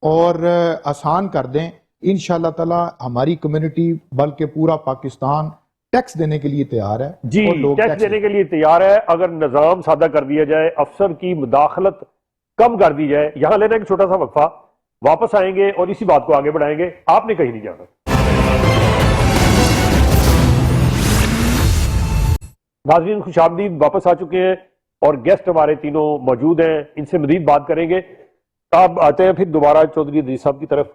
और आसान कर दें। इंशाल्लाह ताला हमारी कम्युनिटी बल्कि पूरा पाकिस्तान टैक्स देने के लिए तैयार है
जी,
और लोग
टैक्स देने के लिए तैयार है अगर निजाम सादा कर दिया जाए, अफसर की मुदाखलत कम कर दी जाए। यहां लेना एक छोटा सा वक्फा, वापस आएंगे और इसी बात को आगे बढ़ाएंगे। आपने कहीं नहीं जाना। नाज़रीन खुशामदीद, वापस आ चुके हैं और गेस्ट हमारे तीनों मौजूद हैं, इनसे मजीद बात करेंगे। अब आते हैं फिर दोबारा चौधरी अजीज साहब की तरफ।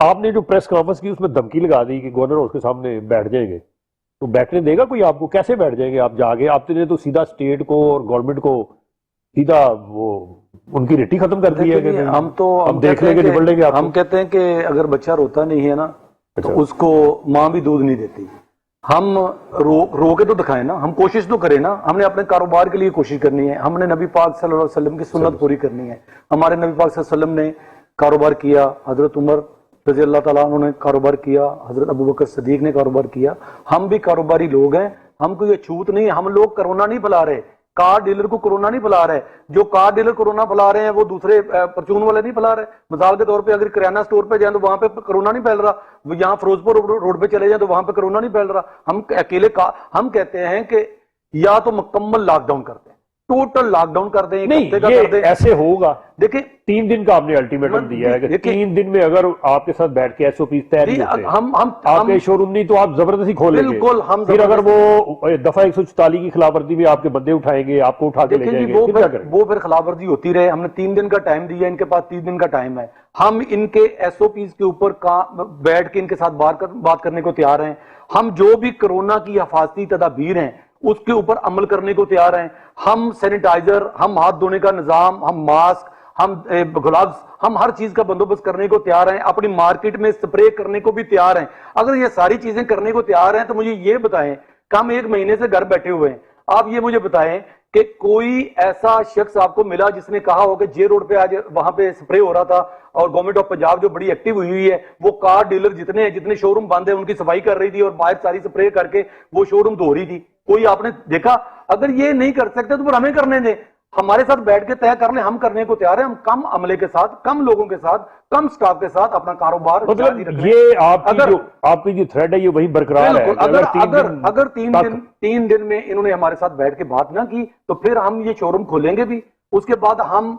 आपने जो प्रेस कॉन्फ्रेंस की उसमें धमकी लगा दी कि गवर्नर उसके सामने बैठ जाएंगे, तो बैठने देगा कोई आपको? कैसे बैठ जाएंगे आप जाके? आपने तो सीधा स्टेट को और गवर्नमेंट को सीधा वो उनकी रेटी खत्म कर दी है कि
हम
देख लेंगे, निबड़ लेंगे आपको।
हम कहते हैं कि अगर बच्चा रोता नहीं है ना तो उसको माँ भी दूध नहीं देती। हम रो के तो दिखाएं ना, हम कोशिश तो करें ना। हमने अपने कारोबार के लिए कोशिश करनी है, हमने नबी पाक सल्लल्लाहु अलैहि वसल्लम की सुन्नत पूरी करनी है। हमारे नबी पाक सल्लल्लाहु अलैहि वसल्लम ने कारोबार किया, हजरत उमर रजी अल्लाह ताला उन्होंने कारोबार किया, हजरत अबू बकर सदीक ने कारोबार किया। हम भी कारोबारी लोग हैं, हमको ये छूत नहीं। हम लोग कोरोना नहीं फैला रहे, कार डीलर को कोरोना नहीं फैला रहे। जो कार डीलर कोरोना फैला रहे हैं वो दूसरे परचून वाले नहीं फैला रहे। मिसाल के तौर पे अगर किराना स्टोर पे जाए तो वहां पे कोरोना नहीं फैल रहा, यहाँ फिरोजपुर रोड पे चले जाए तो वहां पे कोरोना नहीं फैल रहा। हम अकेले हम कहते हैं कि या तो मुकम्मल लॉकडाउन कर दें, टोटल लॉकडाउन कर दें, एक
नहीं
हफ्ते का
ये
कर दें।
ऐसे होगा।
देखिए
3 दिन का आपने अल्टीमेटम दिया है कि
देखिए-
3 दिन में अगर आपके साथ बैठ के एसओपी तय नहीं होते,
हम
आपके शोरूम नहीं तो आप जबरदस्ती खोलेंगे।
बिल्कुल, हम
फिर अगर वो दफा 144 की खिलाफवर्जी में आपके बंदे उठाएंगे, आपको उठा के ले
देखिए जी,
जाएंगे, फिर क्या करेंगे?
वो फिर खिलाफवर्जी होती रहे। हमने 3 दिन का टाइम दिया, इनके पास 3 दिन का टाइम है। हम इनके एसओपीज के ऊपर बैठ के इनके साथ बात करने को तैयार हैं। हम जो भी कोरोना की हिफाजती तदाबीर हैं उसके ऊपर अमल करने को तैयार हैं। हम सैनिटाइजर, हम हाथ धोने का निजाम, हम मास्क, हम ग्लव्स, हम हर चीज का बंदोबस्त करने को तैयार हैं। अपनी मार्केट में स्प्रे करने को भी तैयार हैं। अगर ये सारी चीजें करने को तैयार हैं तो मुझे ये बताएं कि हम 1 महीने से घर बैठे हुए हैं, आप ये मुझे बताएं कि कोई ऐसा शख्स आपको मिला जिसने कहा हो कि जे रोड पे आज वहां पे स्प्रे हो रहा था और गवर्नमेंट ऑफ पंजाब जो बड़ी एक्टिव हुई है, वो कार डीलर जितने हैं, जितने शोरूम बंद है, उनकी सफाई कर रही थी और बाहर सारी स्प्रे करके वो शोरूम धो रही थी। कोई आपने देखा? अगर ये नहीं कर सकते तो फिर हमें करने दें, हमारे साथ बैठ के तय कर लें। हम करने को तैयार हैं। हम कम अमले के साथ, कम लोगों के साथ, कम स्टाफ के साथ अपना कारोबार जारी
मतलब
रख लें।
ये आपकी जो थ्रेड है ये वही बरकरार है।
बिल्कुल, अगर
3
तीन दिन में इन्होंने हमारे साथ बैठ के बात ना की तो फिर हम ये शोरूम खोलेंगे भी। उसके बाद हम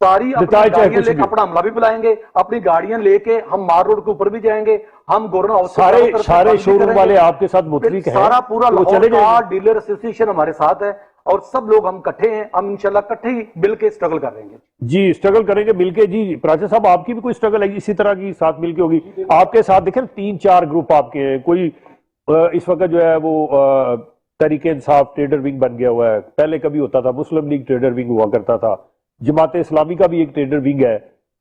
सारी अपनी
बताए चाहे
गाड़ियां
कुछ
लेके
भी।
अपना हमला भी बुलाएंगे, अपनी गाड़ियां लेके हम मार रोड के ऊपर भी जाएंगे। हम गवर्नर हाउस के चारों तरफ
सारे
बंद भी
शोरूम
करेंगे।
वाले आपके साथ मुतलिक हैं,
सारा पूरा
तो वो
लाहौर
चले
का
जाएंगे।
डीलर एसोसिएशन हमारे साथ है और सब लोग हम इकट्ठे हैं। हम इंशाल्लाह इकट्ठे ही मिल के स्ट्रगल कर लेंगे।
जी स्ट्रगल करेंगे मिलके। जी प्राचा साहब, आपकी भी कोई स्ट्रगल है इसी तरह की साथ मिलके होगी? आपके साथ देखें 3-4 ग्रुप आपके हैं। कोई इस वक्त जो है वो तरीके इंसाफ ट्रेडर विंग बन गया हुआ है। पहले कभी होता था मुस्लिम लीग ट्रेडर विंग हुआ करता था, जमात इस्लामी का भी एक ट्रेडर विंग है।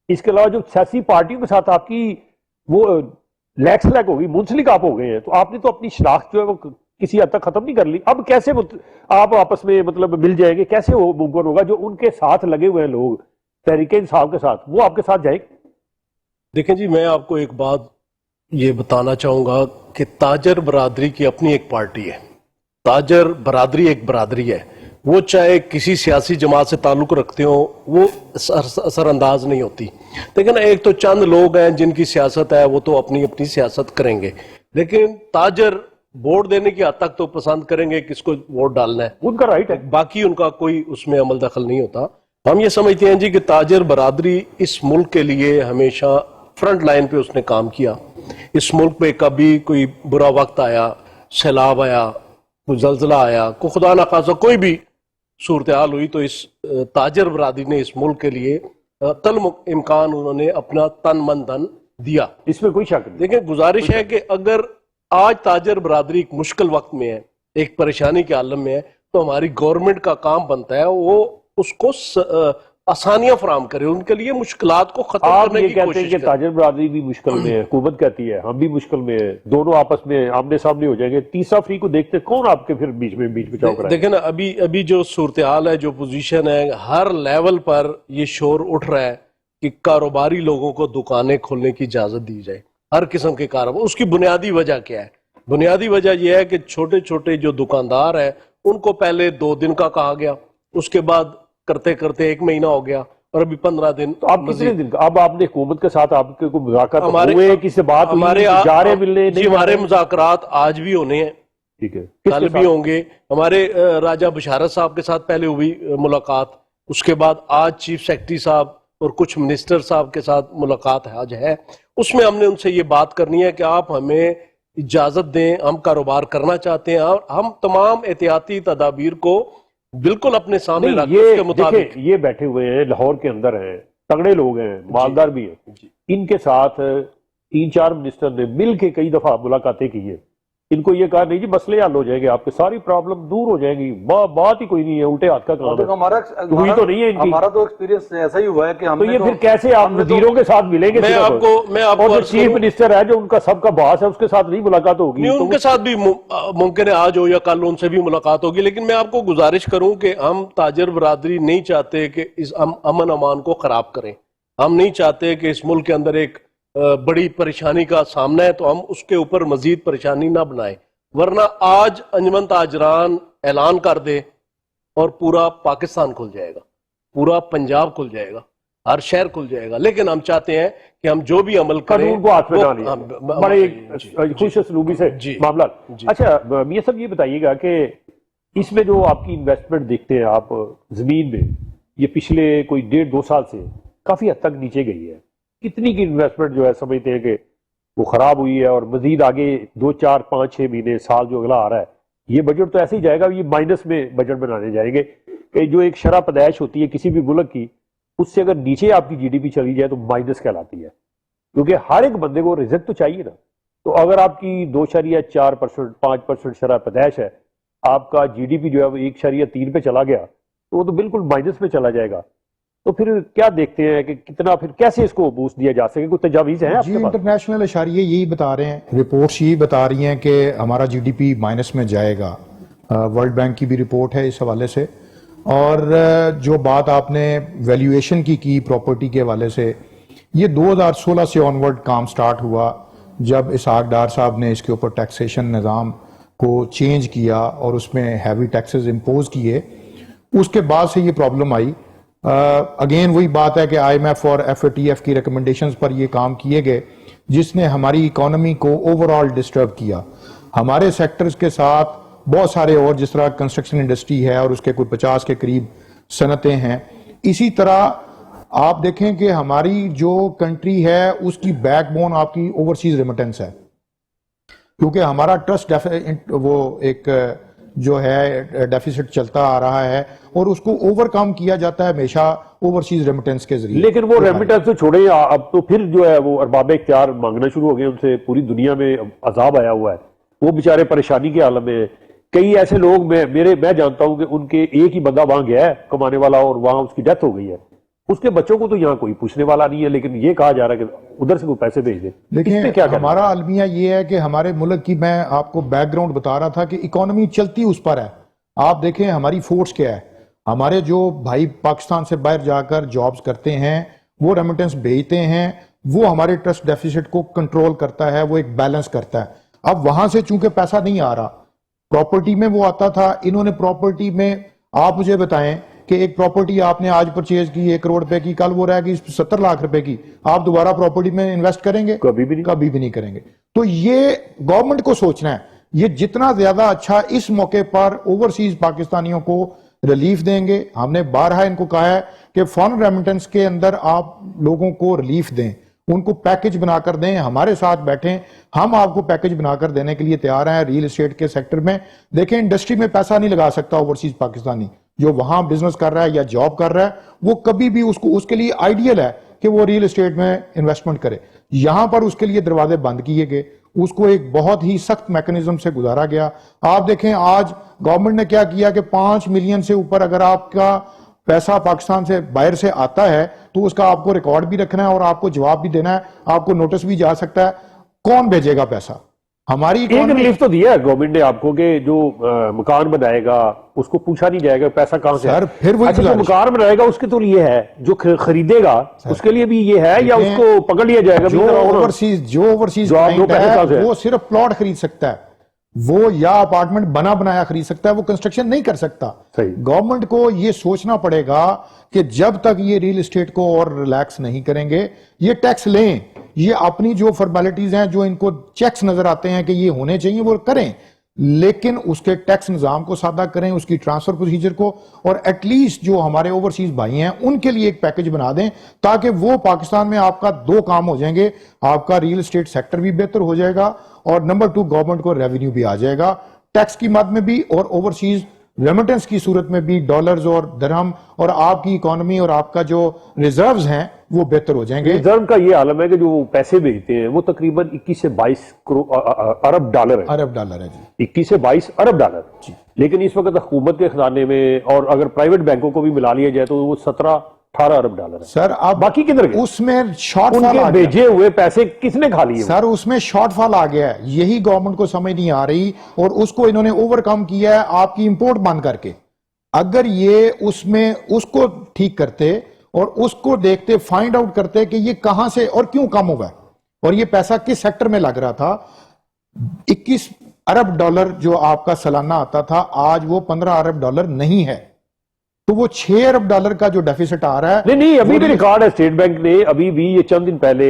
इसके अलावा जो सियासी पार्टियों के साथ आपकी वो लैक्स लैक होगी, मुंसलिक आप हो गए हैं, तो आपने तो अपनी शनाख्त जो है वो किसी हद तक खत्म नहीं कर ली। अब कैसे आप आपस में मतलब मिल जाएंगे? कैसे हो मुमकिन होगा जो उनके साथ लगे हुए हैं लोग तहरीके इंसाफ के साथ, वो आपके साथ जाएंगे?
देखें जी, मैं आपको एक बात ये बताना चाहूंगा कि ताजर बरादरी की अपनी एक पार्टी है। ताजर बरादरी एक बरादरी है। वो चाहे किसी सियासी जमात से ताल्लुक रखते हो, वो असरअंदाज नहीं होती। लेकिन एक तो चंद लोग हैं जिनकी सियासत है, वो तो अपनी अपनी सियासत करेंगे, लेकिन ताजर वोट देने की हद तक तो पसंद करेंगे किसको वोट डालना है,
उनका राइट है।
बाकी उनका कोई उसमें अमल दखल नहीं होता। हम ये समझते हैं जी कि ताजर बरादरी इस मुल्क के लिए हमेशा फ्रंट लाइन पे उसने काम किया। इस मुल्क पे कभी कोई बुरा वक्त आया, सैलाब आया, कोई जल्जला आया, कोई खुदा ना खासा कोई भी सूरत हाल हुई, तो इस ताजर बरादरी ने इस मुल्क के लिए तल इम्कान उन्होंने अपना तन मन धन दिया।
इसमें कोई शक नहीं।
देखिए, गुजारिश है कि अगर आज ताजर बरादरी एक मुश्किल वक्त में है, एक परेशानी के आलम में है, तो हमारी गवर्नमेंट का काम बनता है वो उसको आसानियां फराम करे, उनके लिए मुश्किलात को खत्म
आप
करने
ये
की
कहते हैं
कोशिश
कि
करे।
ताजर बरादरी भी मुश्किल में है, हुकूमत कहती है हम भी मुश्किल में है, दोनों आपस में आमने सामने हो जाएंगे, तीसरा फ्री को देखते कौन आपके फिर बीच बचाव कराएगा?
देखें ना, अभी जो सूरत हाल है, जो पोजीशन है, हर लेवल पर ये शोर उठ रहा है कि कारोबारी लोगों को दुकानें खोलने की इजाजत दी जाए, हर किस्म के कारोबार। उसकी बुनियादी वजह क्या है? बुनियादी वजह यह है कि छोटे छोटे जो दुकानदार हैं उनको पहले 2 दिन का कहा गया, उसके बाद करते करते 1 महीना हो गया और अभी 15 दिन।
तो आप कितने दिन अब आपने हुकूमत के साथ आपके को मुज़ाकरात
हमारे
हुए, किसी बात हुई,
हमारे
जा रहे मिलने?
जी, हमारे मुज़ाकरात आज भी होने हैं,
ठीक है,
कल भी होंगे। हमारे राजा बशारत साहब के साथ पहले हुई मुलाकात, उसके बाद आज चीफ सेक्रेटरी साहब और कुछ मिनिस्टर साहब के साथ मुलाकात आज है। उसमें हमने उनसे ये बात करनी है कि आप हमें इजाजत दें, हम कारोबार करना चाहते हैं और हम तमाम एहतियाती तदाबीर को बिल्कुल अपने सामने रख
ये
उसके मुताबिक।
देखिए, ये बैठे हुए हैं लाहौर के अंदर हैं, तगड़े लोग हैं, मालदार भी हैं। इनके साथ 3-4 मिनिस्टर ने मिल के कई दफा मुलाकातें की है। इनको ये कहा नहीं जी मसले हल हो जाएंगे, आपके सारी प्रॉब्लम दूर हो जाएंगी, बात ही कोई नहीं है, उल्टे हाथ का काम है। हुई तो नहीं है इनकी।
हमारा तो एक्सपीरियंस ऐसा ही हुआ है कि
तो
हमने
ये फिर कैसे आप वजीरों के साथ मिलेंगे?
मैं आपको
और जो
अर्ज
चीफ
करूं-
मिनिस्टर है, जो उनका सबका बॉस है, उसके साथ नहीं मुलाकात होगी?
नहीं,
तो
उनके साथ भी मुमकिन है आज हो या कल उनसे भी मुलाकात होगी। लेकिन मैं आपको गुजारिश करूं कि हम ताजर बरादरी नहीं चाहते कि इस अमन अमान को खराब करें। हम नहीं चाहते कि इस मुल्क के अंदर एक बड़ी परेशानी का सामना है तो हम उसके ऊपर मजीद परेशानी ना बनाए, वरना आज अंजुमन ताजरान ऐलान कर दे और पूरा पाकिस्तान खुल जाएगा, पूरा पंजाब खुल जाएगा, हर शहर खुल जाएगा। लेकिन हम चाहते हैं कि हम जो भी अमल करें
कानून को हाथ में ना लिया,
हाँ,
बड़े खुश असलूबी से
जी।
मामला।
जी।
अच्छा मियां साहब, ये बताइएगा कि इसमें जो आपकी इन्वेस्टमेंट देखते हैं आप जमीन में, ये पिछले कोई 1.5-2 साल से काफी हद तक नीचे गई है। कितनी की इन्वेस्टमेंट जो है समझते हैं कि वो खराब हुई है, और मजीद आगे 2-4-5-6 महीने साल जो अगला आ रहा है, ये बजट तो ऐसे ही जाएगा, ये माइनस में बजट बनाने जाएंगे कि जो एक शरह पैदाइश होती है किसी भी मुल्क की, उससे अगर नीचे आपकी जीडीपी चली जाए तो माइनस कहलाती है, क्योंकि हर एक बंदे को रिजल्ट तो चाहिए ना। तो अगर आपकी 2.4%, 5% शरह पैदाइश है, आपका जीडीपी जो है वो 1.3 पे चला गया, तो वो तो बिल्कुल माइनस में चला जाएगा। तो फिर क्या देखते हैं कि कितना, फिर कैसे इसको बूस्ट दिया जा सके, कोई तजावीज है
जी?
आपके पास?
इंटरनेशनल इशारिये यही बता रहे हैं, रिपोर्ट्स यही बता रही हैं कि हमारा जीडीपी माइनस में जाएगा। वर्ल्ड बैंक की भी रिपोर्ट है इस हवाले से। और जो बात आपने वैल्यूएशन की प्रॉपर्टी के हवाले से, ये 2016 से ऑनवर्ड काम स्टार्ट हुआ, जब इसहाक डार साहब ने इसके ऊपर टैक्सेशन निज़ाम को चेंज किया और उसमें हैवी टैक्सेस इम्पोज किए। उसके बाद से ये प्रॉब्लम आई। अगेन वही बात है कि IMF और FATF की रिकमेंडेशंस पर ये काम किए गए, जिसने हमारी इकोनॉमी को ओवरऑल डिस्टर्ब किया। हमारे सेक्टर्स के साथ बहुत सारे और, जिस तरह कंस्ट्रक्शन इंडस्ट्री है और उसके कोई 50 के करीब सनतें हैं। इसी तरह आप देखें कि हमारी जो कंट्री है उसकी बैकबोन आपकी ओवरसीज रेमिटेंस है, क्योंकि हमारा ट्रस्ट वो एक जो है डेफिसिट चलता आ रहा है और उसको ओवरकम किया जाता है हमेशा ओवरसीज रेमिटेंस के जरिए।
लेकिन वो रेमिटेंस तो छोड़े, अब तो फिर जो है वो अरबाब इख्तियार मांगना शुरू हो गए उनसे। पूरी दुनिया में अजाब आया हुआ है, वो बेचारे परेशानी के आलम में। कई ऐसे लोग मैं जानता हूं कि उनके एक ही बंदा वहां गया है कमाने वाला, और वहां उसकी डेथ हो गई है। उसके बच्चों को तो यहाँ कोई पूछने वाला नहीं है, लेकिन ये कहा जा रहा है कि उधर से कोई पैसे भेज दे।
देखिए,
क्या
हमारा अलमिया ये है कि हमारे मुल्क की, मैं आपको बैकग्राउंड बता रहा था कि इकोनॉमी चलती उस पर है। आप देखें हमारी फोर्स क्या है, हमारे जो भाई पाकिस्तान से बाहर जाकर जॉब्स करते हैं, वो रेमिटेंस भेजते हैं, वो हमारे ट्रस्ट डेफिसिट को कंट्रोल करता है, वो एक बैलेंस करता है। अब वहां से चूंकि पैसा नहीं आ रहा, प्रॉपर्टी में वो आता था, इन्होंने प्रॉपर्टी में, आप मुझे बताएं कि एक प्रॉपर्टी आपने आज परचेज की 1 करोड़ रुपए की, कल वो रहेगी 70 लाख रुपए की, आप दोबारा प्रॉपर्टी में इन्वेस्ट करेंगे?
कभी भी नहीं,
कभी भी नहीं करेंगे। तो ये गवर्नमेंट को सोचना है, ये जितना ज्यादा अच्छा इस मौके पर ओवरसीज पाकिस्तानियों को रिलीफ देंगे। हमने बारहा इनको कहा है कि फॉरेन रेमिटेंस के अंदर आप लोगों को रिलीफ दें, उनको पैकेज बनाकर दें, हमारे साथ बैठें, हम आपको पैकेज बनाकर देने के लिए तैयार हैं। रियल एस्टेट के सेक्टर में देखें, इंडस्ट्री में पैसा नहीं लगा सकता ओवरसीज पाकिस्तानी, जो वहां बिजनेस कर रहा है या जॉब कर रहा है, वो कभी भी उसके लिए आइडियल है कि वो रियल एस्टेट में इन्वेस्टमेंट करे। यहां पर उसके लिए दरवाजे बंद किए गए, उसको एक बहुत ही सख्त मैकेनिज्म से गुजारा गया। आप देखें आज गवर्नमेंट ने क्या किया कि 5 मिलियन से ऊपर अगर आपका पैसा पाकिस्तान से बाहर से आता है तो उसका आपको रिकॉर्ड भी रखना है और आपको जवाब भी देना है, आपको नोटिस भी जा सकता है। कौन भेजेगा पैसा? हमारी
एक रिलीफ तो दिया है गवर्नमेंट ने आपको कि जो मकान बनाएगा उसको पूछा नहीं जाएगा पैसा कहां से
सर, फिर वही
अच्छा, जो मकान बनाएगा उसके तो लिए है, जो खरीदेगा उसके लिए भी ये है, या उसको पकड़ लिया जाएगा?
जो ओवरसीज वो सिर्फ प्लॉट खरीद सकता है, वो या अपार्टमेंट बना बनाया खरीद सकता है, वो कंस्ट्रक्शन नहीं कर सकता। गवर्नमेंट को ये सोचना पड़ेगा कि जब तक ये रियल एस्टेट को और रिलैक्स नहीं करेंगे, ये टैक्स लें, ये अपनी जो फॉर्मेलिटीज हैं, जो इनको चेक्स नजर आते हैं कि ये होने चाहिए, वो करें, लेकिन उसके टैक्स निजाम को सादा करें, उसकी ट्रांसफर प्रोसीजर को, और एटलीस्ट जो हमारे ओवरसीज भाई हैं उनके लिए एक पैकेज बना दें, ताकि वो पाकिस्तान में आपका 2 काम हो जाएंगे, आपका रियल एस्टेट सेक्टर भी बेहतर हो जाएगा और नंबर 2 गवर्नमेंट को रेवेन्यू भी आ जाएगा, टैक्स की मद में भी और ओवरसीज रेमिटेंस की सूरत में भी डॉलर्स और दिरहम, और आपकी इकोनॉमी और आपका जो रिजर्व्स हैं वो बेहतर हो जाएंगे।
रिजर्व का ये आलम है कि जो पैसे भेजते हैं वो तकरीबन 21 से 22 अरब डॉलर है।
अरब डॉलर है जी,
21 से 22 अरब डॉलर जी। लेकिन इस वक्त हुकूमत के खजाने में, और अगर प्राइवेट बैंकों को भी मिला लिया जाए, तो वो 17-18 अरब डॉलर है।
सर आप
बाकी किधर गए?
उसमें शॉर्टफॉल
भेजे हुए पैसे किसने खा लिए?
सर उसमें शॉर्टफॉल आ गया है, यही गवर्नमेंट को समझ नहीं आ रही, और उसको इन्होंने ओवरकम किया है आपकी इंपोर्ट बंद करके। अगर ये उसमें उसको ठीक करते और उसको देखते, फाइंड आउट करते कि ये कहां से और क्यों कम हुआ और ये पैसा किस सेक्टर में लग रहा था। 21 अरब डॉलर जो आपका सालाना आता था, आज वो 15 अरब डॉलर नहीं है, तो वो 6 अरब डॉलर का जो डेफिसिट आ रहा है।
नहीं, अभी भी रिकॉर्ड है, स्टेट बैंक ने अभी भी ये चंद दिन पहले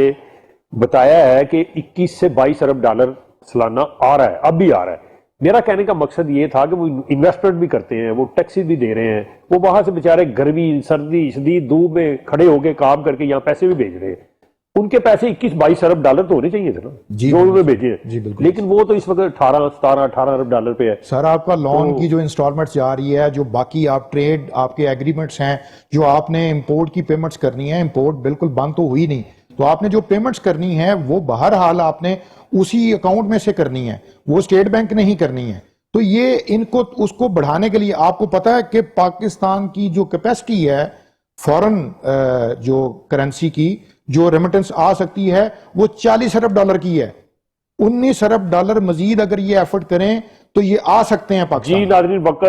बताया है कि 21 से 22 अरब डॉलर सालाना आ रहा है, अब भी आ रहा है। मेरा कहने का मकसद ये था कि वो इन्वेस्टमेंट भी करते हैं, वो टैक्सी भी दे रहे हैं, वो वहां से बेचारे गर्मी सर्दी शदीद धूप में खड़े होकर काम करके यहाँ पैसे भी भेज रहे हैं। उनके पैसे 21-22 अरब डॉलर तो होने चाहिए थे ना
जी
जो उन्होंने भेजे
जी
हैं,
बिल्कुल।
लेकिन वो तो इस वक्त 18 अरब डॉलर पे है।
सर आपका लोन की जो इंस्टॉलमेंट्स जा रही है, जो बाकी आप ट्रेड आपके एग्रीमेंट्स हैं, जो आपने इंपोर्ट की पेमेंट्स करनी है, इंपोर्ट बिल्कुल बंद तो हुई नहीं, तो आपने जो पेमेंट्स करनी है वो बहरहाल आपने उसी अकाउंट में से करनी है, वो स्टेट बैंक नहीं करनी है। तो ये इनको उसको बढ़ाने के लिए आपको पता है कि पाकिस्तान की जो कैपेसिटी है फॉरेन जो करेंसी की जो रेमिटेंस आ सकती है वो 40 अरब डॉलर की है। 19 अरब डॉलर मजीद अगर ये एफर्ट करें तो ये आ सकते हैं पाकिस्तान।
जी नाज़रीन, वक्त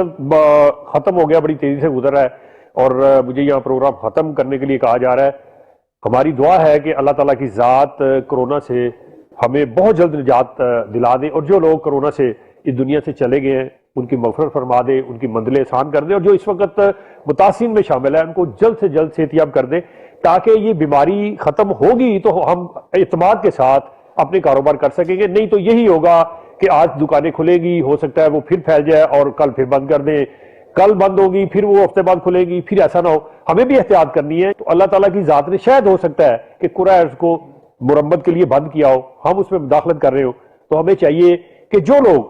खत्म हो गया, बड़ी तेजी से गुजर रहा है और मुझे यहाँ प्रोग्राम खत्म करने के लिए कहा जा रहा है। हमारी दुआ है कि अल्लाह ताला की ज़ात कोरोना से हमें बहुत जल्द निजात दिला दे और जो लोग कोरोना से इस दुनिया से चले गए हैं उनकी मग़फ़िरत फरमा दे, उनकी मंजिलें आसान कर दे और जो इस वक्त मुतासिन में शामिल है उनको जल्द से जल्द सेहतियाब कर दे, ताकि ये बीमारी ख़त्म होगी तो हम इत्मीनान के साथ अपने कारोबार कर सकेंगे। नहीं तो यही होगा कि आज दुकानें खुलेगी, हो सकता है वो फिर फैल जाए और कल फिर बंद कर दें, कल बंद होगी फिर वो हफ्ते बाद खुलेगी, फिर ऐसा ना हो। हमें भी एहतियात करनी है। तो अल्लाह ताला की ज़ात ने शायद हो सकता है कि कुरान को मुरम्मत के लिए बंद किया हो, हम उसमें मुदाखलत कर रहे हो, तो हमें चाहिए कि जो लोग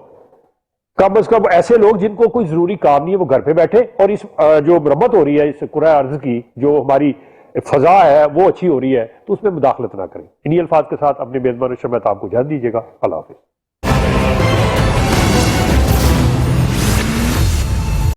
कम अज कम ऐसे लोग जिनको कोई जरूरी काम नहीं है वो घर पे बैठे और इस जो मुरम्मत हो रही है इस कुरान अर्ज की जो हमारी फजा है वो अच्छी हो रही है तो उसमें मुदाखलत ना करें। इन्हीं अल्फाज के साथ अपने मेजबान शर्मा साहब को इजाज़त दीजिएगा। अल्लाह हाफिज़।